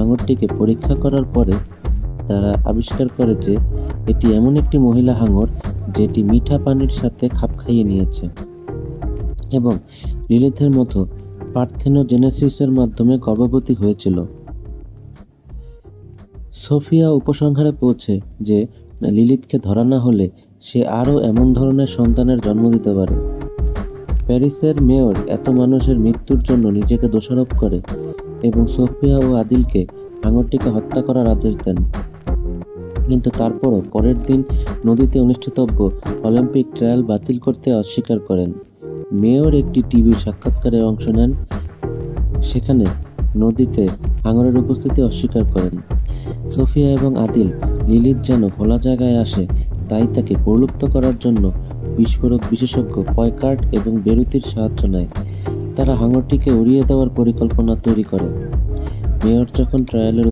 হাঙরটিকে পরীক্ষা করার পরে তারা আবিষ্কার করে যে এটি এমন একটি মহিলা হাঙর যেটি মিঠা পানির সাথে খাপ খাইয়ে নিয়েছে এবং লিলিথের মতো পার্থেনোজেনেসিসের মাধ্যমে গর্ভবতী হয়েছিল। সোফিয়া উপসংহারে পৌঁছে যে লিলিথকে ধরা না হলে সে আরও এমন ধরনের সন্তানের জন্ম দিতে পারে। প্যারিসের মেয়র এত মানুষের মৃত্যুর জন্য নিজেকে দোষারোপ করে এবং সোফিয়া ও আদিলকে হাঙরটিকে হত্যা করার আদেশ দেন। কিন্তু তারপরও পরের দিন নদীতে অনুষ্ঠিতব্য অলিম্পিক ট্রায়াল বাতিল করতে অস্বীকার করেন। মেয়র একটি টিভি সাক্ষাৎকারে অংশ নেন, সেখানে নদীতে হাঙরের উপস্থিতি অস্বীকার করেন। সোফিয়া এবং আদিল লিলিথ যেন খোলা জায়গায় আসে তাই তাকে প্রলুব্ধ করার জন্য বিস্ফোরক বিশেষজ্ঞ পয়কার্ট এবং বেরুতির সাহায্য নেয়। তারা হাঙরটিকে উড়িয়ে দেওয়ার পরিকল্পনা তৈরি করে। মেয়র যখন ট্রায়ালের